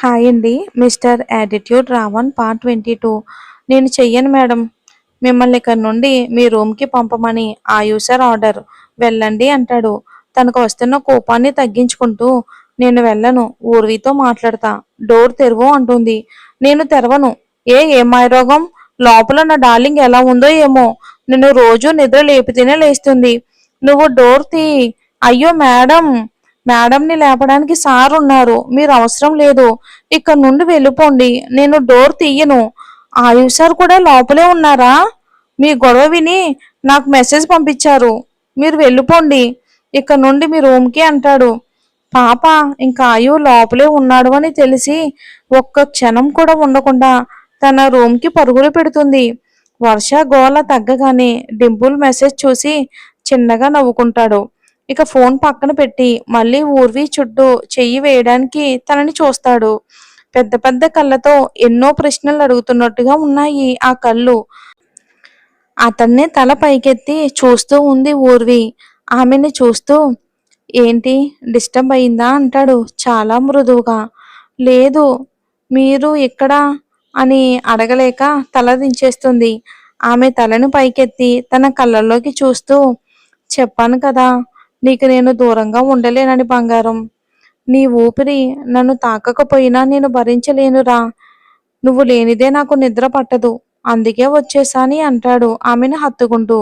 Hi అండి. Mister attitude Ravan part 22. నేను చెయ్యను మేడం. మిమ్మల్ని ఇక్కడి నుండి మీ రూమ్‌కి పంపమని ఆయుషర్ ఆర్డర్. వెళ్ళండి అంటాడు. తనకు వస్తున్న కోపాన్ని తగ్గించుకుంటూ నేను వెళ్ళను. ఊర్వితో మాట్లాడతా. డోర్ తెరువు అంటుంది. నేను తెరవను. ఏం మాయరోగం? లోపల నా డార్లింగ్ ఎలా ఉందో ఏమో. నిన్ను రోజు నిద్ర లేపితేనే లేస్తుంది. నువ్వు డోర్ తీ. అయ్యో మేడం. మేడంని లేపడానికి సార్ ఉన్నారు. మీరు అవసరం లేదు. ఇక్కడ నుండి వెళ్ళిపోండి. నేను డోర్ తీయను. ఆయుష్ సార్ కూడా లోపలే ఉన్నారా? మీ గొడవ విని నాకు మెసేజ్ పంపించారు. మీరు వెళ్ళిపోండి. ఇక్కడ నుండి మీ రూమ్కి అంటాడు. పాప ఇంకా ఆయు లోపలే ఉన్నాడు అని తెలిసి ఒక్క క్షణం కూడా ఉండకుండా తన రూమ్కి పరుగులు పెడుతుంది. వర్ష గోల తగ్గగానే డింపుల్ మెసేజ్ చూసి చిన్నగా నవ్వుకుంటాడు. ఇక ఫోన్ పక్కన పెట్టి మళ్ళీ ఊర్వి చుట్టూ చెయ్యి వేయడానికి తనని చూస్తాడు. పెద్ద పెద్ద కళ్ళతో ఎన్నో ప్రశ్నలు అడుగుతున్నట్టుగా ఉన్నాయి ఆ కళ్ళు. అతన్నే తల పైకెత్తి చూస్తూ ఉంది ఊర్వి. ఆమెని చూస్తూ ఏంటి డిస్టర్బ్ అయిందా అంటాడు చాలా మృదువుగా. లేదు, మీరు ఇక్కడ అని అడగలేక తల దించేస్తుంది. ఆమె తలను పైకెత్తి తన కళ్ళల్లోకి చూస్తూ చెప్పాను కదా, నీకు నేను దూరంగా ఉండలేనని బంగారం. నీ ఊపిరి నన్ను తాకకపోయినా నేను భరించలేనురా. నువ్వు లేనిదే నాకు నిద్ర పట్టదు. అందుకే వచ్చేసాని అంటాడు ఆమెను హత్తుకుంటూ.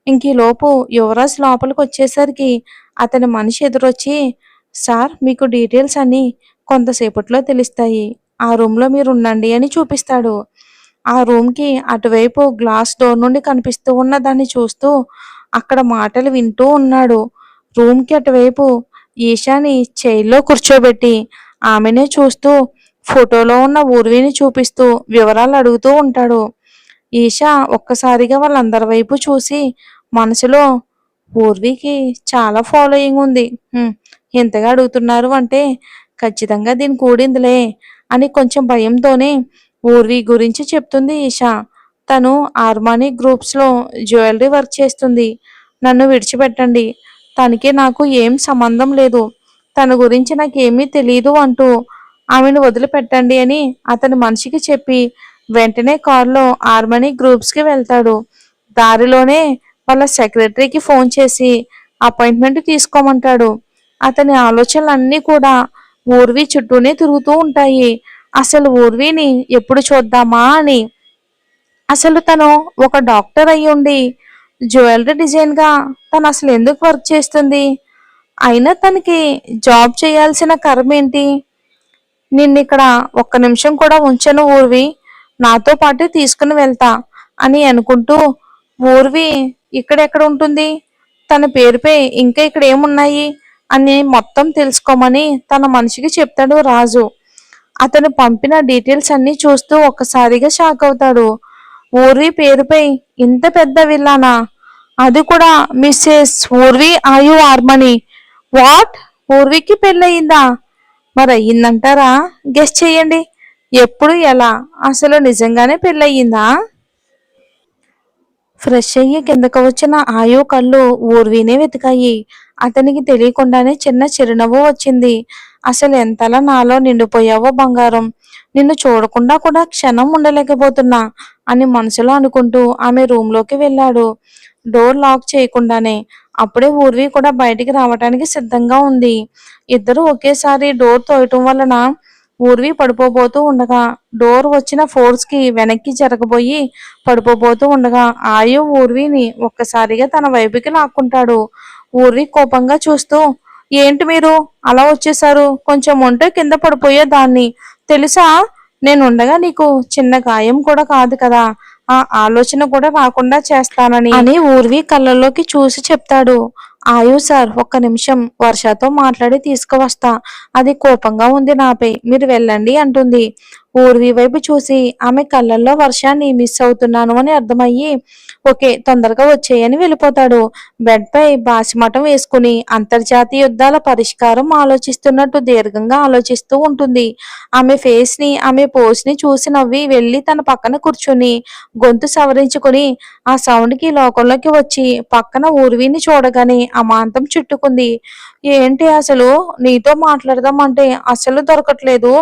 ఇంకీలోపు యువరాజ్ లోపలికి వచ్చేసరికి అతని మనిషి ఎదురొచ్చి, సార్ మీకు డీటెయిల్స్ అన్నీ కొంతసేపట్లో తెలుస్తాయి. ఆ రూమ్లో మీరు ఉండండి అని చూపిస్తాడు. ఆ రూమ్కి అటువైపు గ్లాస్ డోర్ నుండి కనిపిస్తూ ఉన్న దాన్ని చూస్తూ అక్కడ మాటలు వింటూ ఉన్నాడు. రూమ్కి అటువైపు ఈశాని చైర్లో కూర్చోబెట్టి ఆమెనే చూస్తూ ఫోటోలో ఉన్న ఊర్విని చూపిస్తూ వివరాలు అడుగుతూ ఉంటాడు. ఈషా ఒక్కసారిగా వాళ్ళందరి వైపు చూసి మనసులో ఊర్వికి చాలా ఫాలోయింగ్ ఉంది. ఎంతగా అడుగుతున్నారు అంటే ఖచ్చితంగా దీని కూడిందిలే అని కొంచెం భయంతోనే ఊర్వి గురించి చెప్తుంది ఈషా. తను ఆర్మానీ గ్రూప్స్లో జ్యువెలరీ వర్క్ చేస్తుంది. నన్ను విడిచిపెట్టండి. తనకి నాకు ఏం సంబంధం లేదు. తన గురించి నాకేమీ తెలియదు అంటూ ఆమెను వదిలిపెట్టండి అని అతని మనిషికి చెప్పి వెంటనే కారులో ఆర్మనీ గ్రూప్స్కి వెళ్తాడు. దారిలోనే వాళ్ళ సెక్రటరీకి ఫోన్ చేసి అపాయింట్మెంట్ తీసుకోమంటాడు. అతని ఆలోచనలన్నీ కూడా ఊర్వి చుట్టూనే తిరుగుతూ ఉంటాయి. అసలు ఊర్విని ఎప్పుడు చూద్దామా అని. అసలు తను ఒక డాక్టర్ అయ్యుండి జ్యువెలరీ డిజైన్గా తను అసలు ఎందుకు వర్క్ చేస్తుంది? అయినా తనకి జాబ్ చేయాల్సిన కర్మ ఏంటి? నిన్నిక్కడ ఒక్క నిమిషం కూడా ఉంచను ఊర్వి. నాతో పాటు తీసుకుని వెళ్తా అని అనుకుంటూ ఊర్వి ఇక్కడెక్కడ ఉంటుంది? తన పేరుపై ఇంకా ఇక్కడ ఏమున్నాయి అని మొత్తం తెలుసుకోమని తన మనిషికి చెప్తాడు రాజు. అతను పంపిన డీటెయిల్స్ అన్ని చూస్తూ ఒక్కసారిగా షాక్ అవుతాడు. ఊర్వి పేరుపై ఇంత పెద్ద విల్లానా? అది కూడా మిస్సెస్ ఊర్వి ఆయు ఆర్మనీ. వాట్? ఊర్వికి పెళ్ళయిందా? మరి అయ్యిందంటారా? గెస్ చేయండి. ఎప్పుడు ఎలా? అసలు నిజంగానే పెళ్ళయిందా? ఫ్రెష్ అయ్యి కిందకు వచ్చిన ఆయు కళ్ళు ఊర్వినే వెతికాయి. అతనికి తెలియకుండానే చిన్న చిరునవ్వు వచ్చింది. అసలు ఎంతలా నాలో నిండిపోయావో బంగారం. నిన్ను చూడకుండా కూడా క్షణం ఉండలేకపోతున్నా అని మనసులో అనుకుంటూ ఆమె రూంలోకి వెళ్ళాడు. డోర్ లాక్ చేయకుండానే. అప్పుడే ఊర్వి కూడా బయటికి రావటానికి సిద్ధంగా ఉంది. ఇద్దరు ఒకేసారి డోర్ తోయటం వలన ఊర్వి పడిపోబోతూ ఉండగా డోర్ వచ్చిన ఫోర్స్ కి వెనక్కి జరగబోయి పడిపోబోతూ ఉండగా ఆయు ఊర్విని ఒక్కసారిగా తన వైపుకి లాక్కుంటాడు. ఊర్వి కోపంగా చూస్తూ ఏంటి మీరు అలా వచ్చేసారు? కొంచెం ఉంటే కింద పడిపోయేదాన్ని తెలుసా? నేనుండగా నీకు చిన్న గాయం కూడా కాదు కదా. ఆ ఆలోచన కూడా రాకుండా చేస్తానని అని ఊర్వి కళ్ళల్లోకి చూసి చెప్తాడు. ఆయు సార్ ఒక్క నిమిషం వర్షతో మాట్లాడి తీసుకువస్తా. అది కోపంగా ఉంది నాపై. మీరు వెళ్ళండి అంటుంది. ఊర్వి వైపు చూసి ఆమె కళ్ళల్లో వర్షాన్ని మిస్ అవుతున్నాను అని అర్థమయ్యి ఓకే తొందరగా వచ్చేయని వెళ్ళిపోతాడు. బెడ్ పై బాసిమటం వేసుకుని అంతర్జాతీయ యుద్ధాల పరిష్కారం ఆలోచిస్తున్నట్టు దీర్ఘంగా ఆలోచిస్తూ ఉంటుంది. ఆమె ఫేస్ ని ఆమె పోస్ ని చూసి నవ్వి వెళ్ళి తన పక్కన కూర్చుని గొంతు సవరించుకుని ఆ సౌండ్ కి లోకంలోకి వచ్చి పక్కన ఊర్విని చూడగానే అమాంతం చుట్టుకుంది. ఏంటి అసలు నీతో మాట్లాడదామంటే అసలు దొరకట్లేదు.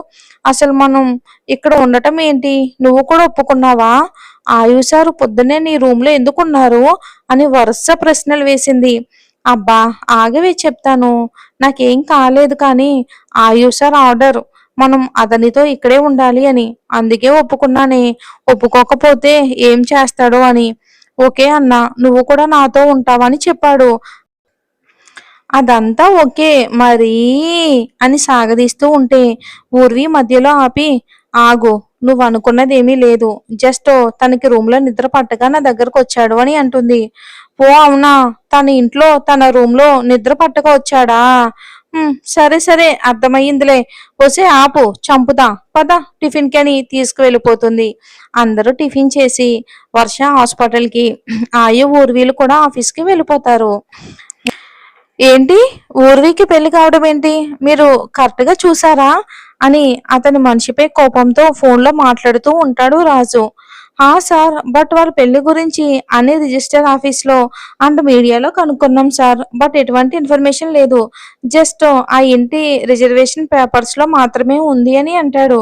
అసలు మనం ఇక్కడ ఉండటం ఏంటి? నువ్వు కూడా ఒప్పుకున్నావా? ఆయు సారు పొద్దున్నే నీ రూమ్‌లో ఎందుకున్నారు? అని వరుస ప్రశ్నలు వేసింది. అబ్బా! ఆగవే చెప్తాను. నాకేం కాలేదు కానీ ఆయు సార్ ఆర్డర్. మనం అతనితో ఇక్కడే ఉండాలి అని. అందుకే ఒప్పుకున్నానే. ఒప్పుకోకపోతే ఏం చేస్తాడో అని. ఓకే అన్నా. నువ్వు కూడా నాతో ఉంటావని చెప్పాడు. అదంతా ఓకే. మరీ అని సాగదీస్తూ ఉంటే ఊర్వి మధ్యలో ఆపి, ఆగు. నువ్వనుకున్నదేమీ లేదు. జస్ట్ తనకి రూమ్‌లో నిద్ర పట్టక నా దగ్గరకొచ్చాడు అని అంటుంది. ఓ అవునా! తన ఇంట్లో తన రూమ్‌లో నిద్ర పట్టక వచ్చాడా? సరే సరే అర్థమయ్యిందిలే. ఒసేయ్ ఆపు చంపుతా. పద టిఫిన్‌కని తీసుకువెళ్ళిపోతుంది. అందరూ టిఫిన్ చేసి వర్ష హాస్పిటల్‌కి, ఆయు ఊర్విలు కూడా ఆఫీస్‌కి వెళ్ళిపోతారు. ఏంటి ఊర్వికి పెళ్లి కావడం ఏంటి? మీరు కరెక్ట్‌గా చూసారా? అని అతని మనిషిపై కోపంతో ఫోన్‌లో మాట్లాడుతూ ఉంటాడు రాజు. ఆ! సార్. బట్ వాళ్ళ పెళ్లి గురించి అన్ని రిజిస్టర్ ఆఫీస్‌లో అండ్ మీడియాలో కనుక్కున్నాం సార్. బట్ ఎటువంటి ఇన్ఫర్మేషన్ లేదు. జస్ట్ ఆ ఇంటి రిజర్వేషన్ పేపర్స్‌లో మాత్రమే ఉంది అని అంటాడు.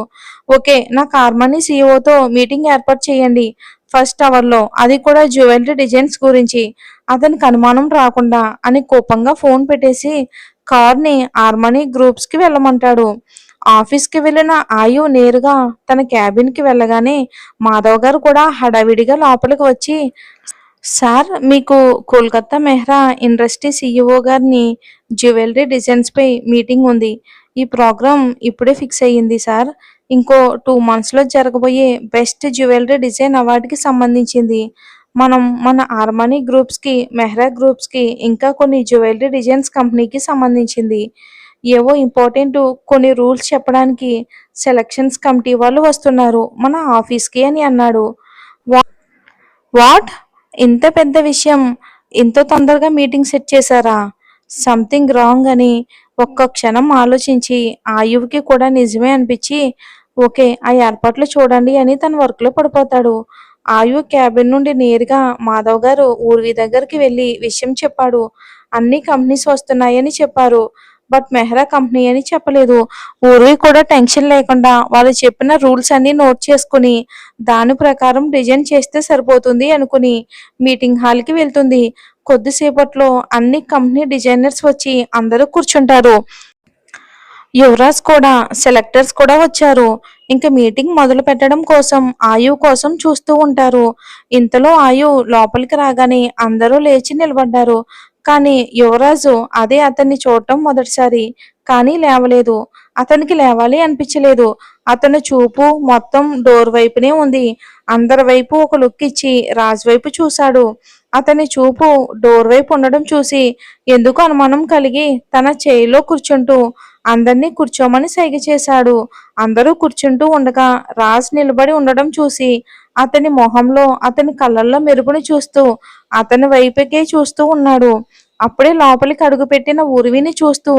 ఓకే. నా కార్మనీ సీఈఓతో మీటింగ్ ఏర్పాటు చేయండి. ఫస్ట్ అవర్‌లో. అది కూడా జ్యువెలరీ డిజైన్స్ గురించి. అతనికి అనుమానం రాకుండా అని కోపంగా ఫోన్ పెట్టేసి కార్‌ని హార్మనీ గ్రూప్స్‌కి వెళ్ళమంటాడు. ఆఫీస్‌కి వెళ్ళిన ఆయు నేరుగా తన క్యాబిన్‌కి వెళ్ళగానే మాధవ్ గారు కూడా హడావిడిగా లోపలికి వచ్చి, సార్ మీకు కోల్కతా మెహ్రా ఇండస్ట్రీ సీఈఓ గారిని జ్యువెలరీ డిజైన్స్‌పై మీటింగ్ ఉంది. ఈ ప్రోగ్రామ్ ఇప్పుడే ఫిక్స్ అయ్యింది సార్. ఇంకో 2 మంత్స్‌లో జరగబోయే బెస్ట్ జ్యువెలరీ డిజైన్ అవార్డ్‌కి సంబంధించింది. మనం మన హార్మనీ గ్రూప్స్‌కి, మెహ్రా గ్రూప్స్‌కి ఇంకా కొన్ని జ్యువెలరీ డిజైన్స్ కంపెనీకి సంబంధించింది. ఏవో ఇంపార్టెంట్ కొన్ని రూల్స్ చెప్పడానికి సెలక్షన్స్ కమిటీ వాళ్ళు వస్తున్నారు మన ఆఫీస్‌కి అని అన్నాడు. వాట్? ఇంత పెద్ద విషయం ఇంత తొందరగా మీటింగ్ సెట్ చేశారా? సంథింగ్ రాంగ్ అని ఒక్క క్షణం ఆలోచించి ఆయువుకి కూడా నిజమే అనిపించి ఓకే ఆ ఏర్పాట్లు చూడండి అని తన వర్క్లో పడిపోతాడు. ఆయు క్యాబిన్ నుండి నేరుగా మాధవ్ గారు ఊర్వి దగ్గరికి వెళ్ళి విషయం చెప్పాడు. అన్ని కంపెనీస్ వస్తున్నాయని చెప్పారు. బట్ మెహ్రా కంపెనీ అని చెప్పలేదు. ఊర్వి కూడా టెన్షన్ లేకుండా వాళ్ళు చెప్పిన రూల్స్ అన్ని నోట్ చేసుకుని దాని ప్రకారం డిజైన్ చేస్తే సరిపోతుంది అనుకుని మీటింగ్ హాల్‌కి వెళ్తుంది. కొద్దిసేపట్లో అన్ని కంపెనీ డిజైనర్స్ వచ్చి అందరూ కూర్చుంటారు. యువరాజ్ కూడా సెలెక్టర్స్ కూడా వచ్చారు. ఇంక మీటింగ్ మొదలు పెట్టడం కోసం ఆయు కోసం చూస్తూ ఉంటారు. ఇంతలో ఆయు లోపలికి రాగానే అందరూ లేచి నిలబడ్డారు. కానీ యువరాజు అదే అతన్ని చూడటం మొదటిసారి. కానీ లేవలేదు. అతనికి లేవాలి అనిపించలేదు. అతని చూపు మొత్తం డోర్ వైపునే ఉంది. అందరి వైపు ఒక లుక్ ఇచ్చి రాజ్ వైపు చూశాడు. అతని చూపు డోర్ వైపు ఉండడం చూసి ఎందుకు అనుమానం కలిగి తన చేయిలో కూర్చుంటూ అందర్నీ కూర్చోమని సైగ చేశాడు. అందరూ కూర్చుంటూ ఉండగా రాజ్ నిలబడి ఉండడం చూసి అతని మొహంలో అతని కళ్ళల్లో మెరుపుని చూస్తూ అతని వైపుకే చూస్తూ ఉన్నాడు. అప్పుడే లోపలికి అడుగుపెట్టిన ఊర్విని చూస్తూ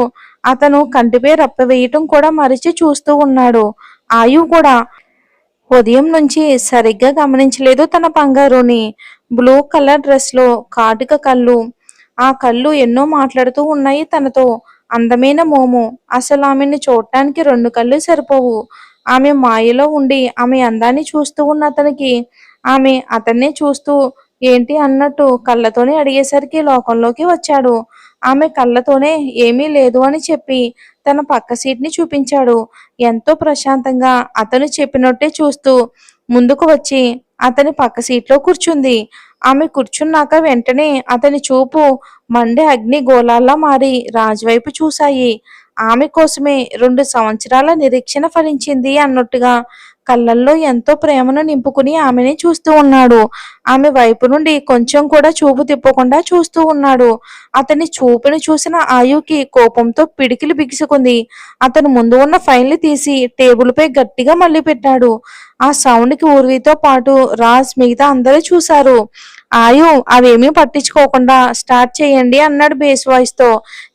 అతను కంటిపై రెప్ప వేయటం కూడా మరిచి చూస్తూ ఉన్నాడు. ఆయు కూడా ఉదయం నుంచి సరిగ్గా గమనించలేదు తన బంగారుని. బ్లూ కలర్ డ్రెస్‌లో కాటుక కళ్ళు. ఆ కళ్ళు ఎన్నో మాట్లాడుతూ ఉన్నాయి తనతో. అందమైన మోము. అసలు ఆమెని చూడటానికి 2 కళ్ళు సరిపోవు. ఆమె మాయలో ఉండి ఆమె అందాన్ని చూస్తూ ఉన్న అతనికి ఆమె అతన్నే చూస్తూ ఏంటి అన్నట్టు కళ్ళతోనే అడిగేసరికి లోకంలోకి వచ్చాడు. ఆమె కళ్ళతోనే ఏమీ లేదు అని చెప్పి తన పక్క సీట్‌ని చూపించాడు. ఎంతో ప్రశాంతంగా అతను చెప్పినట్టే చూస్తూ ముందుకు వచ్చి అతని పక్క సీట్లో కూర్చుంది. ఆమె కూర్చున్నాక వెంటనే అతని చూపు మండే అగ్ని గోళాల్లా మారి రాజు వైపు చూశాయి. ఆమె కోసమే 2 సంవత్సరాల నిరీక్షణ ఫలించింది అన్నట్టుగా కళ్ళల్లో ఎంతో ప్రేమను నింపుకుని ఆమెని చూస్తూ ఉన్నాడు. ఆమె వైపు నుండి కొంచెం కూడా చూపు తిప్పకుండా చూస్తూ ఉన్నాడు. అతని చూపుని చూసిన ఆయుకి కోపంతో పిడికిలి బిగుసుకుంది. అతను ముందు ఉన్న ఫైల్‌ని తీసి టేబుల్‌పై గట్టిగా మళ్ళీ పెట్టాడు. ఆ సౌండ్‌కి ఊర్వితో పాటు రాజ్ మిగతా అందరూ చూశారు. ఆయు అవేమీ పట్టించుకోకుండా స్టార్ట్ చేయండి అన్నాడు బేస్ వాయిస్ తో.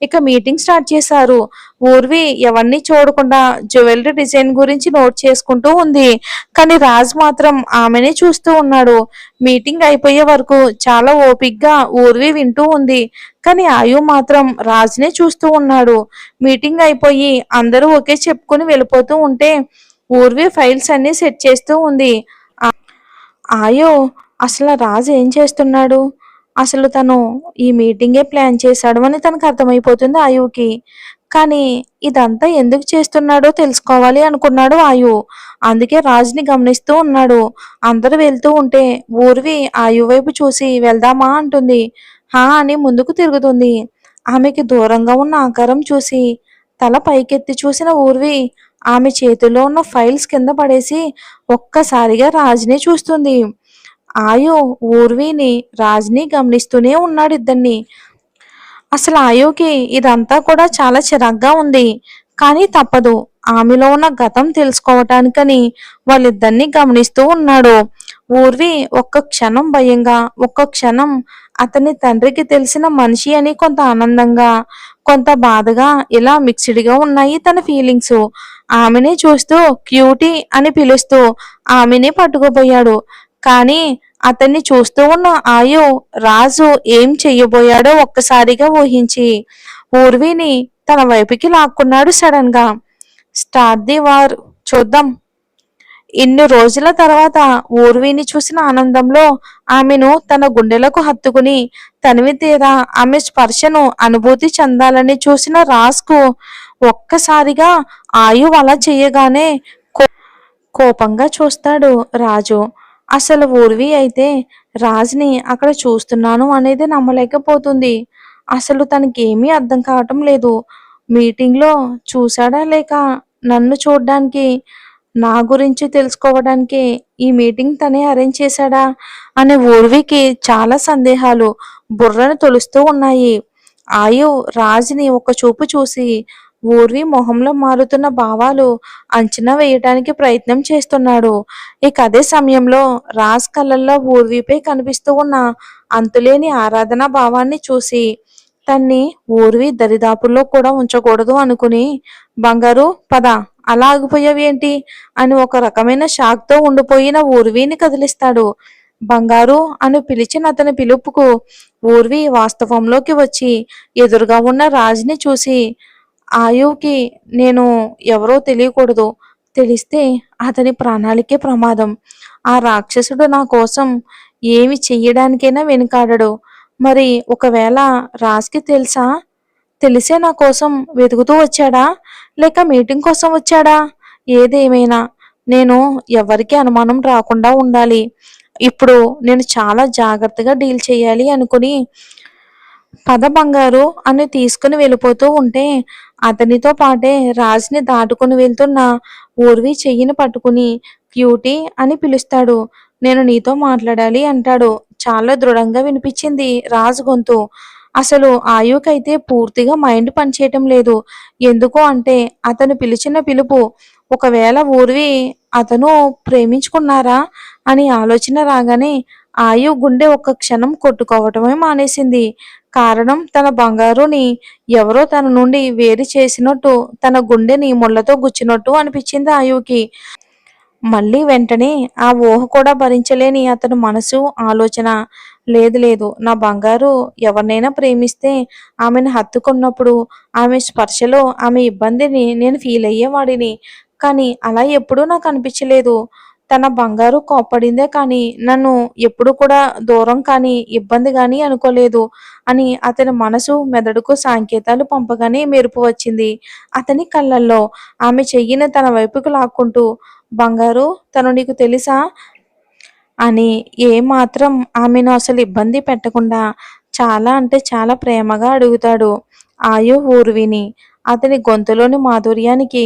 ఇక మీటింగ్ స్టార్ట్ చేశారు. ఊర్వి ఎవరిని చూడకుండా జ్యువెలరీ డిజైన్ గురించి నోట్ చేసుకుంటూ ఉంది. కానీ రాజ్ మాత్రం ఆమెనే చూస్తూ ఉన్నాడు. మీటింగ్ అయిపోయే వరకు చాలా ఓపిగ్గా ఊర్వి వింటూ ఉంది. కానీ ఆయు మాత్రం రాజ్నే చూస్తూ ఉన్నాడు. మీటింగ్ అయిపోయి అందరూ ఒకే చెప్పుకుని వెళ్ళిపోతూ ఉంటే ఊర్వి ఫైల్స్ అన్ని సెట్ చేస్తూ ఉంది. ఆయో అసలు రాజు ఏం చేస్తున్నాడు, అసలు తను ఈ మీటింగే ప్లాన్ చేశాడు అని తనకు అర్థమైపోతుంది ఆయువుకి. కానీ ఇదంతా ఎందుకు చేస్తున్నాడో తెలుసుకోవాలి అనుకున్నాడు ఆయు. అందుకే రాజుని గమనిస్తూ ఉన్నాడు. అందరూ వెళ్తూ ఉంటే ఊర్వి ఆయు వైపు చూసి వెళ్దామా అంటుంది. హా అని ముందుకు తిరుగుతుంది. ఆమెకి దూరంగా ఉన్న ఆకారం చూసి తల పైకెత్తి చూసిన ఊర్వి ఆమె చేతిలో ఉన్న ఫైల్స్ కింద పడేసి ఒక్కసారిగా రాజుని చూస్తుంది. ఆయు ఊర్విని రాజ్ని గమనిస్తూనే ఉన్నాడు ఇద్దరిని. అసలు ఆయుకి ఇదంతా కూడా చాలా చిరాగ్గా ఉంది. కానీ తప్పదు. ఆమెలో ఉన్న గతం తెలుసుకోవటానికని వాళ్ళిద్దరిని గమనిస్తూ ఉన్నాడు. ఊర్వి ఒక్క క్షణం భయంగా, ఒక్క క్షణం అతని తండ్రికి తెలిసిన మనిషి అని కొంత ఆనందంగా, కొంత బాధగా ఇలా మిక్స్డ్గా ఉన్నాయి తన ఫీలింగ్స్. ఆమెనే చూస్తూ క్యూటీ అని పిలుస్తూ ఆమెనే పట్టుకుపోయాడు. కానీ అతన్ని చూస్తూ ఉన్న ఆయు రాజు ఏం చెయ్యబోయాడో ఒక్కసారిగా ఊహించి ఊర్విని తన వైపుకి లాక్కున్నాడు సడన్ గా. స్టార్ట్ ది వార్, చూద్దాం. ఇన్ని రోజుల తర్వాత ఊర్విని చూసిన ఆనందంలో ఆమెను తన గుండెలకు హత్తుకుని తనివి తీరా ఆమె స్పర్శను అనుభూతి చెందాలని చూసిన రాజ్కు ఒక్కసారిగా ఆయు అలా చేయగానే కోపంగా చూస్తాడు రాజు. అసలు ఊర్వి అయితే రాజ్ని అక్కడ చూస్తున్నాను అనేది నమ్మలేకపోతుంది. అసలు తనకేమీ అర్థం కావటం లేదు. మీటింగ్లో చూశాడా లేక నన్ను చూడ్డానికి, నా గురించి తెలుసుకోవడానికి ఈ మీటింగ్ తనే అరేంజ్ చేశాడా అనే ఊర్వికి చాలా సందేహాలు బుర్రను తొలుస్తూ ఉన్నాయి. ఆయు రాజ్ని ఒక చూపు చూసి ఊర్వి మొహంలో మారుతున్న భావాలు అంచనా వేయటానికి ప్రయత్నం చేస్తున్నాడు. ఇక అదే సమయంలో రాజ్ కళ్ళల్లో ఊర్విపై కనిపిస్తూ ఉన్న అంతులేని ఆరాధనా భావాన్ని చూసి తన్ని ఊర్వి దరిదాపుల్లో కూడా ఉంచకూడదు అనుకుని, బంగారు పద, అలా ఆగిపోయావేంటి అని ఒక రకమైన షాక్తో ఉండిపోయిన ఊర్విని కదిలిస్తాడు. బంగారు అని పిలిచిన అతని పిలుపుకు ఊర్వి వాస్తవంలోకి వచ్చి ఎదురుగా ఉన్న రాజ్ని చూసి, ఆయువుకి నేను ఎవరో తెలియకూడదు, తెలిస్తే అతని ప్రాణాలకే ప్రమాదం. ఆ రాక్షసుడు నా కోసం ఏమి చెయ్యడానికైనా వెనుకాడడు. మరి ఒకవేళ రాజ్కి తెలుసా, తెలిసే నా కోసం వెతుకుతూ వచ్చాడా లేక మీటింగ్ కోసం వచ్చాడా? ఏదేమైనా నేను ఎవరికి అనుమానం రాకుండా ఉండాలి. ఇప్పుడు నేను చాలా జాగ్రత్తగా డీల్ చేయాలి అనుకుని పద బంగారు అని తీసుకుని వెళ్ళిపోతూ ఉంటే అతనితో పాటే రాజ్ని దాటుకుని వెళ్తున్న ఊర్వి చెయ్యిని పట్టుకుని క్యూటీ అని పిలుస్తాడు. నేను నీతో మాట్లాడాలి అంటాడు. చాలా దృఢంగా వినిపించింది రాజ్ గొంతు. అసలు ఆయుకైతే పూర్తిగా మైండ్ పనిచేయటం లేదు. ఎందుకు అంటే అతను పిలిచిన పిలుపు. ఒకవేళ ఊర్వి అతను ప్రేమించుకున్నారా అని ఆలోచన రాగానే ఆయు గుండె ఒక్క క్షణం కొట్టుకోవటమే మానేసింది. కారణం తన బంగారుని ఎవరో తన నుండి వేరు చేసినట్టు, తన గుండెని ముళ్ళతో గుచ్చినట్టు అనిపించింది ఆయుకి. మళ్ళీ వెంటనే ఆ ఊహ కూడా భరించలేని అతని మనసు ఆలోచన, లేదు లేదు, నా బంగారు ఎవరినైనా ప్రేమిస్తే ఆమెను హత్తుకున్నప్పుడు ఆమె స్పర్శలో ఆమె ఇబ్బందిని నేను ఫీల్ అయ్యేవాడిని. కానీ అలా ఎప్పుడూ నాకు అనిపించలేదు. తన బంగారు కోప్పడిందే కానీ నన్ను ఎప్పుడు కూడా దూరం కానీ ఇబ్బంది కానీ అనుకోలేదు అని అతని మనసు మెదడుకు సంకేతాలు పంపగానే మెరుపు వచ్చింది అతని కళ్ళల్లో. ఆమె చెయ్యిని తన వైపుకు లాక్కుంటూ, బంగారు తను నీకు తెలుసా అని ఏమాత్రం ఆమెను అసలు ఇబ్బంది పెట్టకుండా చాలా అంటే చాలా ప్రేమగా అడుగుతాడు ఆయు ఊర్విని. అతని గొంతులోని మాధుర్యానికి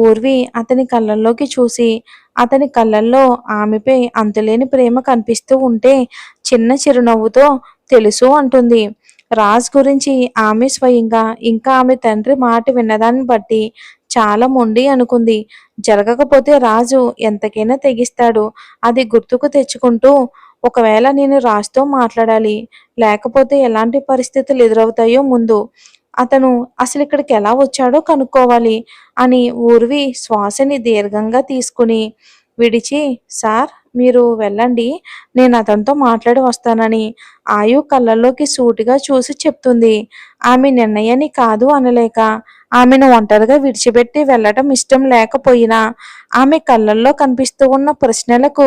ఊర్వి అతని కళ్ళల్లోకి చూసి అతని కళ్ళల్లో ఆమెపై అంతులేని ప్రేమ కనిపిస్తూ ఉంటే చిన్న చిరునవ్వుతో తెలుసు అంటుంది. రాజ్ గురించి ఆమె స్వయంగా ఇంకా ఆమె తండ్రి మాట విన్నదాన్ని బట్టి చాలా మొండి అనుకుంది. జరగకపోతే రాజు ఎంతకైనా తెగిస్తాడు. అది గుర్తుకు తెచ్చుకుంటూ ఒకవేళ నేను రాజుతో మాట్లాడాలి. లేకపోతే ఎలాంటి పరిస్థితులు ఎదురవుతాయో ముందు. అతను అసలు ఇక్కడికి ఎలా వచ్చాడో కనుక్కోవాలి అని ఊర్వి శ్వాసని దీర్ఘంగా తీసుకుని విడిచి, సార్ మీరు వెళ్ళండి. నేను అతనితో మాట్లాడి వస్తానని ఆయు కళ్ళల్లోకి సూటిగా చూసి చెప్తుంది. ఆమె నిర్ణయాన్ని కాదు అనలేక ఆమెను ఒంటరిగా విడిచిపెట్టి వెళ్ళటం ఇష్టం లేకపోయినా ఆమె కళ్ళల్లో కనిపిస్తూ ఉన్న ప్రశ్నలకు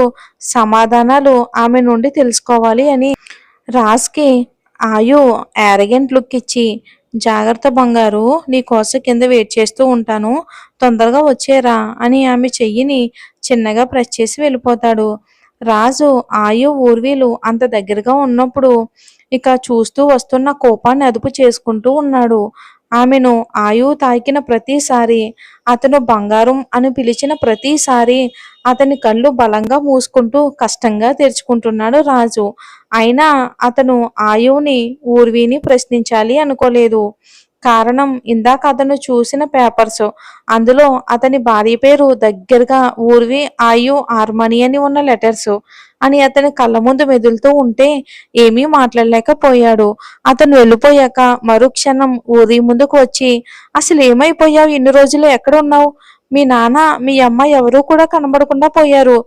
సమాధానాలు ఆమె నుండి తెలుసుకోవాలి అని రాజ్‌కి ఆయు యారగెంట్ లుక్ ఇచ్చి, జాగ్రత్త బంగారు, నీకోసం కింద వెయిట్ చేస్తూ ఉంటాను. తొందరగా వచ్చేరా అని ఆమె చెయ్యిని చిన్నగా ప్రెస్ చేసి వెళ్ళిపోతాడు. రాజు, ఆయు, ఊర్వీలు అంత దగ్గరగా ఉన్నప్పుడు ఇక చూస్తూ వస్తున్న కోపాన్ని అదుపు చేసుకుంటూ ఉన్నాడు. ఆమెను ఆయు తాకిన ప్రతిసారి, అతను బంగారం అని పిలిచిన ప్రతిసారి అతని కళ్ళు బలంగా మూసుకుంటూ కష్టంగా తెరుచుకుంటున్నాడు రాజు. అయినా అతను ఆయువుని, ఊర్విని ప్రశ్నించాలి అనుకోలేదు. కారణం ఇందాక అతను చూసిన పేపర్స్. అందులో అతని భార్య పేరు దగ్గరగా ఊర్వి, ఆయు, హార్మనీ అని ఉన్న లెటర్స్ అని అతని కళ్ళ ముందు మెదులుతూ ఉంటే ఏమీ మాట్లాడలేకపోయాడు. అతను వెళ్ళిపోయాక మరుక్షణం ఊరి ముందుకు వచ్చి, అసలు ఏమైపోయావు? ఇన్ని రోజులు ఎక్కడ ఉన్నావు? మీ నాన్న, మీ అమ్మ ఎవరూ కూడా కనబడకుండా పోయారు.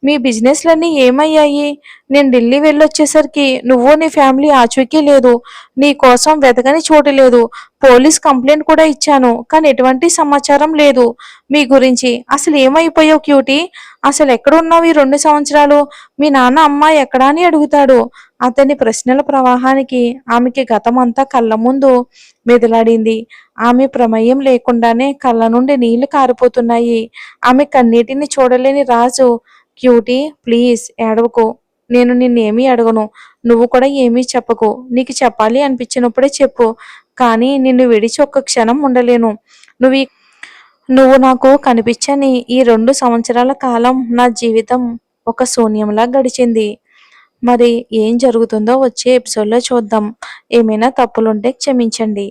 మీ బిజినెస్లన్నీ ఏమయ్యాయి? నేను ఢిల్లీ వెళ్ళొచ్చేసరికి నువ్వు నీ ఫ్యామిలీ ఆచూకీ లేదు. నీ కోసం వెతకని చోటు లేదు. పోలీస్ కంప్లైంట్ కూడా ఇచ్చాను. కానీ ఎటువంటి సమాచారం లేదు మీ గురించి. అసలు ఏమైపోయావు క్యూటీ? అసలు ఎక్కడున్నావు ఈ 2 సంవత్సరాలు? మీ నాన్న అమ్మ ఎక్కడా అని అడుగుతాడు. అతని ప్రశ్నల ప్రవాహానికి ఆమెకి గతమంతా కళ్ళ ముందు మెదలాడింది. ఆమె ప్రమేయం లేకుండానే కళ్ళ నుండి నీళ్లు కారిపోతున్నాయి. ఆమె కన్నీటిని చూడలేని రాజు, క్యూటీ ప్లీజ్ ఏడవకు. నేను నిన్నేమీ అడగను. నువ్వు కూడా ఏమీ చెప్పకు. నీకు చెప్పాలి అనిపించినప్పుడే చెప్పు. కానీ నిన్ను విడిచి ఒక్క క్షణం ఉండలేను. నువ్వు ఈ నువ్వు నాకు కనిపించని ఈ 2 సంవత్సరాల కాలం నా జీవితం ఒక శూన్యంలా గడిచింది. మరి ఏం జరుగుతుందో వచ్చే ఎపిసోడ్‌లో చూద్దాం. ఏమైనా తప్పులుంటే క్షమించండి.